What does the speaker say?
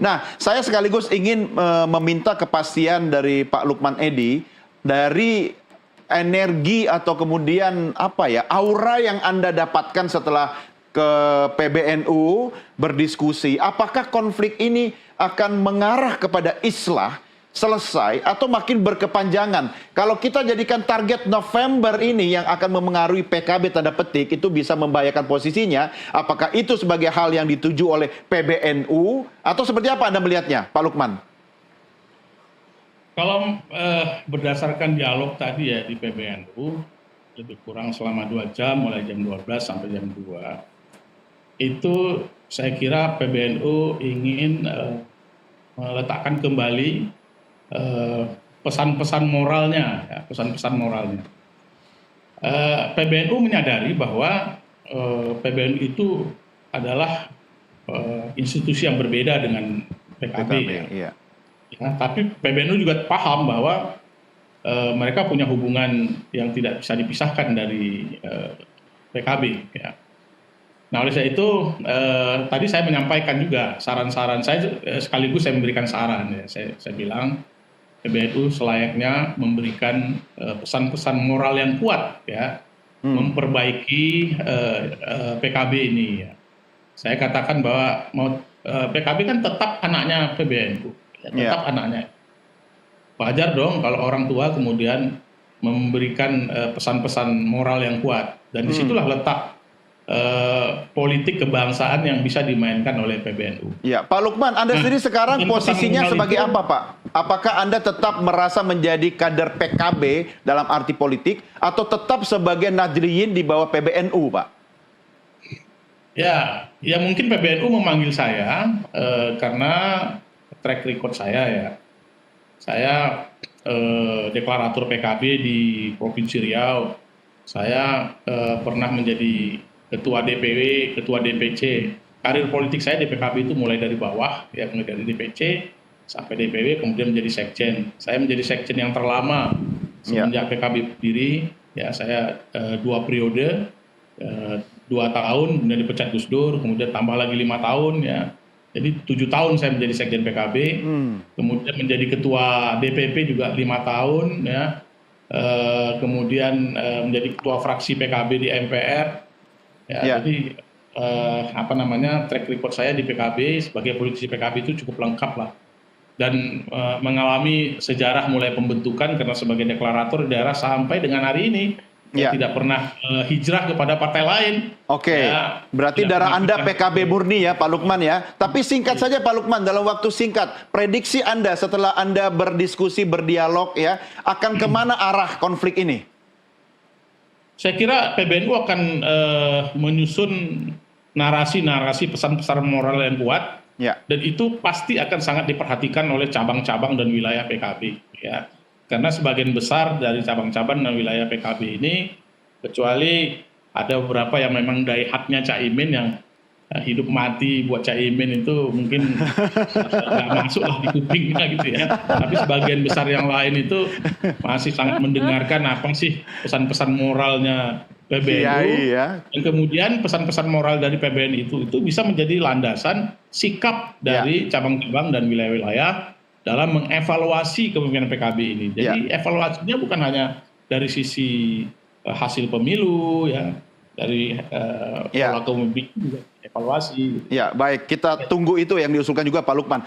Nah, saya sekaligus ingin meminta kepastian dari Pak Lukman Edy dari energi atau kemudian apa ya, aura yang Anda dapatkan setelah ke PBNU berdiskusi, apakah konflik ini akan mengarah kepada islah, selesai, atau makin berkepanjangan? Kalau kita jadikan target November ini yang akan memengaruhi PKB tanda petik, itu bisa membahayakan posisinya. Apakah itu sebagai hal yang dituju oleh PBNU, atau seperti apa Anda melihatnya, Pak Lukman? Kalau berdasarkan dialog tadi ya di PBNU, lebih kurang selama 2 jam, mulai jam 12 sampai jam 2, itu saya kira PBNU ingin meletakkan kembali pesan-pesan moralnya, ya, pesan-pesan moralnya. PBNU menyadari bahwa PBNU itu adalah institusi yang berbeda dengan PKB. Ya. Iya. Ya, tapi PBNU juga paham bahwa mereka punya hubungan yang tidak bisa dipisahkan dari PKB. Ya. Nah, oleh sebab itu tadi saya menyampaikan juga saran-saran saya, sekaligus saya memberikan saran. Ya. Saya bilang PBNU selayaknya memberikan pesan-pesan moral yang kuat, ya, memperbaiki PKB ini. Ya. Saya katakan bahwa PKB kan tetap anaknya PBNU. Ya, tetap anaknya. Wajar dong kalau orang tua kemudian memberikan pesan-pesan moral yang kuat, dan disitulah letak politik kebangsaan yang bisa dimainkan oleh PBNU. Ya, Pak Lukman, Anda sendiri sekarang posisinya sebagai apa, Pak? Apakah Anda tetap merasa menjadi kader PKB dalam arti politik, atau tetap sebagai Nahdliyin di bawah PBNU, Pak? Ya mungkin PBNU memanggil saya karena track record saya, ya. Saya deklarator PKB di Provinsi Riau. Saya pernah menjadi ketua DPW, ketua DPC. Karir politik saya di PKB itu mulai dari bawah, ya, mulai dari DPC sampai DPW, kemudian menjadi sekjen. Saya menjadi sekjen yang terlama semenjak PKB berdiri. Ya, saya 2 periode, 2 tahun, kemudian dipecat Gus Dur, kemudian tambah lagi 5 tahun, ya. Jadi 7 tahun saya menjadi sekjen PKB, kemudian menjadi ketua DPP juga 5 tahun, ya. Kemudian menjadi ketua fraksi PKB di MPR. Ya. Jadi track record saya di PKB sebagai politisi PKB itu cukup lengkap lah, dan mengalami sejarah mulai pembentukan karena sebagai deklarator di daerah sampai dengan hari ini. Tidak pernah hijrah kepada partai lain. Oke, berarti darah Anda PKB murni ya, Pak Lukman, ya. Tapi singkat saja Pak Lukman, dalam waktu singkat, prediksi Anda setelah Anda berdiskusi, berdialog, ya, akan kemana arah konflik ini? Saya kira PBNU akan menyusun narasi-narasi pesan-pesan moral yang kuat, dan itu pasti akan sangat diperhatikan oleh cabang-cabang dan wilayah PKB. Ya. Karena sebagian besar dari cabang-cabang dan wilayah PKB ini, kecuali ada beberapa yang memang daihatnya Caimin yang hidup mati buat Caimin, itu mungkin nggak masuk lah di kupingnya gitu ya. Tapi sebagian besar yang lain itu masih sangat mendengarkan apa sih pesan-pesan moralnya PBNU. Dan kemudian pesan-pesan moral dari PBNU itu bisa menjadi landasan sikap dari cabang-cabang dan wilayah-wilayah dalam mengevaluasi kepemimpinan PKB ini. Jadi evaluasinya bukan hanya dari sisi hasil pemilu, ya, dari pola kepemimpinan juga evaluasi. Ya, baik, kita tunggu itu yang diusulkan juga Pak Lukman.